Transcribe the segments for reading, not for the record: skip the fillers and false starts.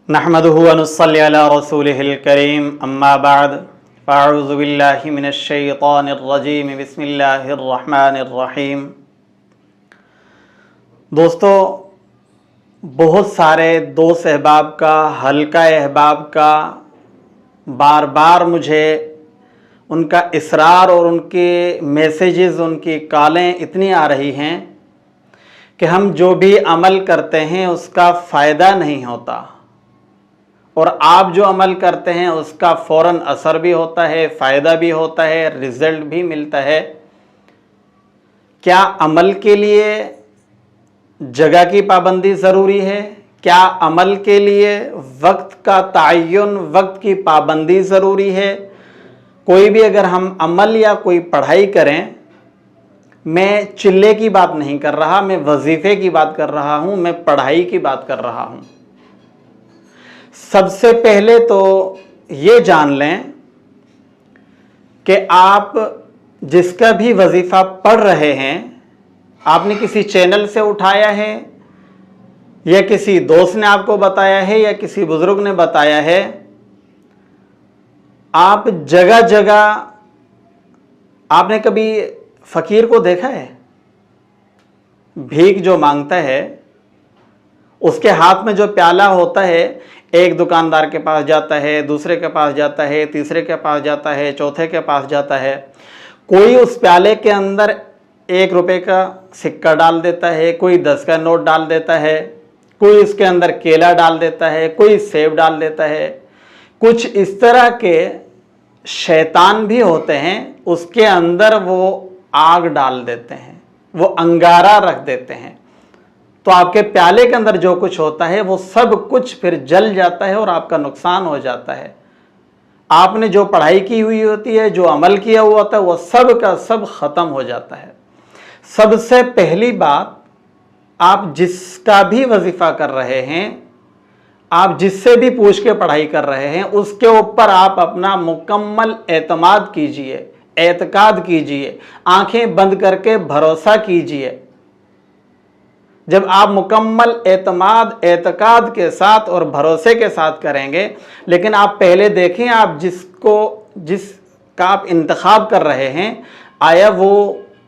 नहमदुहु व नुस्सल्ली अला रसूलिहिल करीम अम्मा बाद फ़अऊज़ु बिल्लाहि मिनश शैतानिर रजीम बिस्मिल्लाहिर रहमानिर रहीम। दोस्तों, बहुत सारे दोस्त अहबाब का, हल्का अहबाब का बार बार मुझे उनका इसरार और उनके मैसेजेस, उनकी कॉलें इतनी आ रही हैं कि हम जो भी अमल करते हैं उसका फ़ायदा नहीं होता, और आप जो अमल करते हैं उसका फ़ौरन असर भी होता है, फ़ायदा भी होता है, रिज़ल्ट भी मिलता है। क्या अमल के लिए जगह की पाबंदी ज़रूरी है? क्या अमल के लिए वक्त का तयन, वक्त की पाबंदी ज़रूरी है? कोई भी अगर हम अमल या कोई पढ़ाई करें, मैं चिल्ले की बात नहीं कर रहा, मैं वजीफ़े की बात कर रहा हूँ, मैं पढ़ाई की बात कर रहा हूँ। सबसे पहले तो ये जान लें कि आप जिसका भी वजीफ़ा पढ़ रहे हैं, आपने किसी चैनल से उठाया है या किसी दोस्त ने आपको बताया है या किसी बुजुर्ग ने बताया है। आप जगह जगह, आपने कभी फ़कीर को देखा है? भीख जो मांगता है उसके हाथ में जो प्याला होता है, एक दुकानदार के पास जाता है, दूसरे के पास जाता है, तीसरे के पास जाता है, चौथे के पास जाता है। कोई उस प्याले के अंदर 1 रुपये का सिक्का डाल देता है, कोई 10 का नोट डाल देता है, कोई उसके अंदर केला डाल देता है, कोई सेब डाल देता है। कुछ इस तरह के शैतान भी होते हैं, उसके अंदर वो आग डाल देते हैं, वो अंगारा रख देते हैं, तो आपके प्याले के अंदर जो कुछ होता है वो सब कुछ फिर जल जाता है और आपका नुकसान हो जाता है। आपने जो पढ़ाई की हुई होती है, जो अमल किया हुआ होता है, वो सब का सब ख़त्म हो जाता है। सबसे पहली बात, आप जिसका भी वजीफ़ा कर रहे हैं, आप जिससे भी पूछ के पढ़ाई कर रहे हैं, उसके ऊपर आप अपना मुकम्मल एतमाद कीजिए, एतकाद कीजिए, आंखें बंद करके भरोसा कीजिए। जब आप मुकम्मल एतमाद, एतकाद के साथ और भरोसे के साथ करेंगे, लेकिन आप पहले देखें, आप जिसका आप इंतखाब कर रहे हैं, आया वो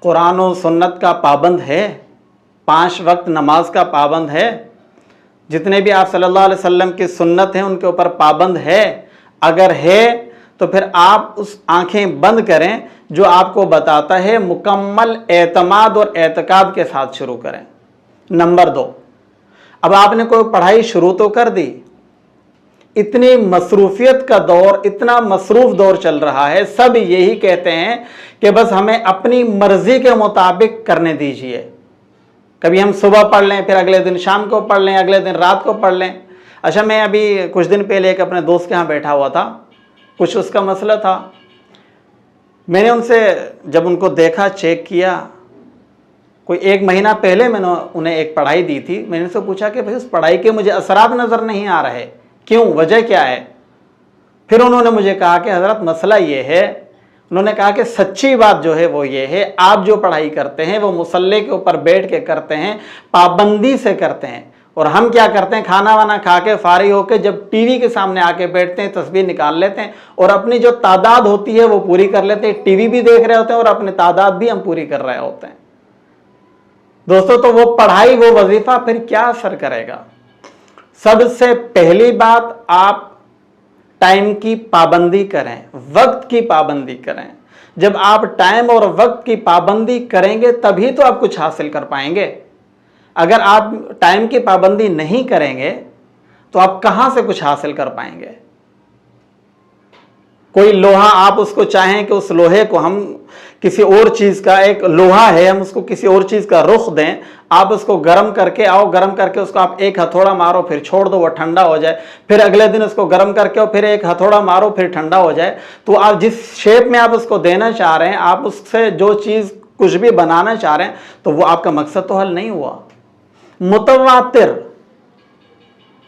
कुरान और सुन्नत का पाबंद है, 5 वक्त नमाज का पाबंद है, जितने भी आप सल्लल्लाहु अलैहि वसल्लम की सुन्नत हैं उनके ऊपर पाबंद है? अगर है तो फिर आप उस आंखें बंद करें जो आपको बताता है, मुकम्मल एतमाद और एतकाद के साथ शुरू करें। नंबर 2, अब आपने कोई पढ़ाई शुरू तो कर दी, इतनी मसरूफियत का दौर, इतना मसरूफ दौर चल रहा है, सब यही कहते हैं कि बस हमें अपनी मर्जी के मुताबिक करने दीजिए। कभी हम सुबह पढ़ लें, फिर अगले दिन शाम को पढ़ लें, अगले दिन रात को पढ़ लें। अच्छा, मैं अभी कुछ दिन पहले एक अपने दोस्त के यहाँ बैठा हुआ था, कुछ उसका मसला था। मैंने उनसे जब उनको देखा, चेक किया, कोई 1 महीना पहले मैंने उन्हें एक पढ़ाई दी थी। मैंने उनसे पूछा कि भाई उस पढ़ाई के मुझे असरात नज़र नहीं आ रहे, क्यों, वजह क्या है? फिर उन्होंने मुझे कहा कि हज़रत मसला ये है, उन्होंने कहा कि सच्ची बात जो है वो ये है, आप जो पढ़ाई करते हैं वो मुसल्ले के ऊपर बैठ के करते हैं, पाबंदी से करते हैं, और हम क्या करते हैं, खाना वाना खा के फारिग होकर जब टीवी के सामने आके बैठते हैं, तस्बीह निकाल लेते हैं और अपनी जो तादाद होती है वो पूरी कर लेते हैं। टीवी भी देख रहे होते हैं और अपनी तादाद भी हम पूरी कर रहे होते हैं। दोस्तों, तो वो पढ़ाई, वो वजीफा फिर क्या असर करेगा? सबसे पहली बात, आप टाइम की पाबंदी करें, वक्त की पाबंदी करें। जब आप टाइम और वक्त की पाबंदी करेंगे तभी तो आप कुछ हासिल कर पाएंगे। अगर आप टाइम की पाबंदी नहीं करेंगे तो आप कहां से कुछ हासिल कर पाएंगे? कोई लोहा, आप उसको चाहें कि उस लोहे को हम किसी और चीज़ का, एक लोहा है, हम उसको किसी और चीज़ का रुख दें, आप उसको गर्म करके आओ, गर्म करके उसको आप एक हथौड़ा मारो, फिर छोड़ दो, वो ठंडा हो जाए, फिर अगले दिन उसको गर्म करके आओ, फिर एक हथौड़ा मारो, फिर ठंडा हो जाए। तो आप जिस शेप में आप उसको देना चाह रहे हैं, आप उससे जो चीज़ कुछ भी बनाना चाह रहे हैं, तो वो आपका मकसद तो हल नहीं हुआ। मुतवातिर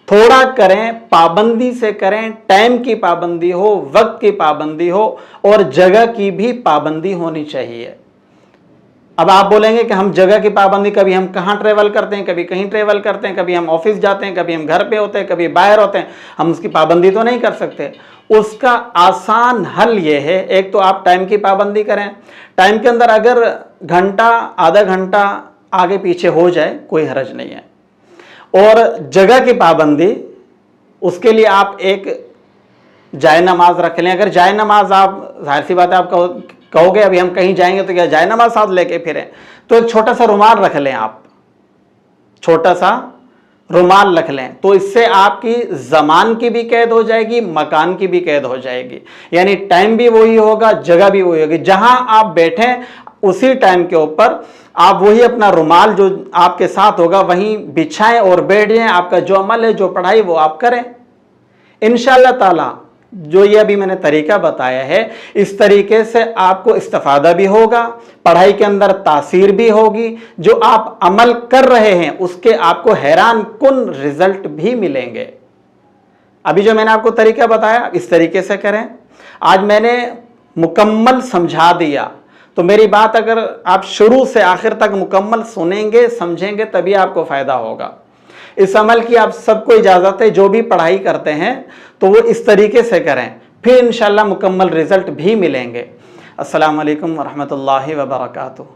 थोड़ा करें, पाबंदी से करें, टाइम की पाबंदी हो, वक्त की पाबंदी हो और जगह की भी पाबंदी होनी चाहिए। अब आप बोलेंगे कि हम जगह की पाबंदी, कभी हम कहाँ ट्रेवल करते हैं, कभी कहीं ट्रेवल करते हैं, कभी हम ऑफिस जाते हैं, कभी हम घर पे होते हैं, कभी बाहर होते हैं, हम उसकी पाबंदी तो नहीं कर सकते। उसका आसान हल ये है, एक तो आप टाइम की पाबंदी करें। टाइम के अंदर अगर घंटा आधा घंटा आगे पीछे हो जाए कोई हर्ज नहीं है। और जगह की पाबंदी, उसके लिए आप एक जाय नमाज रख लें। अगर जाय नमाज, आप जाहिर सी बात है आप कहोगे अभी हम कहीं जाएंगे तो क्या जाय नमाज साथ लेके फिरें, तो एक छोटा सा रुमाल रख लें, आप छोटा सा रुमाल रख लें, तो इससे आपकी जमान की भी कैद हो जाएगी, मकान की भी कैद हो जाएगी। यानी टाइम भी वही होगा, जगह भी वही होगी, जहां आप बैठे उसी टाइम के ऊपर आप वही अपना रुमाल जो आपके साथ होगा वहीं बिछाएं और बैठ जाएं। आपका जो अमल है, जो पढ़ाई, वो आप करें इंशाअल्लाह ताला। जो ये अभी मैंने तरीका बताया है, इस तरीके से आपको इस्तिफादा भी होगा, पढ़ाई के अंदर तासीर भी होगी, जो आप अमल कर रहे हैं उसके आपको हैरान कुन रिजल्ट भी मिलेंगे। अभी जो मैंने आपको तरीका बताया, इस तरीके से करें। आज मैंने मुकम्मल समझा दिया, तो मेरी बात अगर आप शुरू से आखिर तक मुकम्मल सुनेंगे, समझेंगे, तभी आपको फायदा होगा। इस अमल की आप सबको इजाज़त है, जो भी पढ़ाई करते हैं तो वो इस तरीके से करें, फिर इंशाअल्लाह मुकम्मल रिजल्ट भी मिलेंगे। अस्सलामु अलैकुम वरहमतुल्लाहि वबरकातुहू।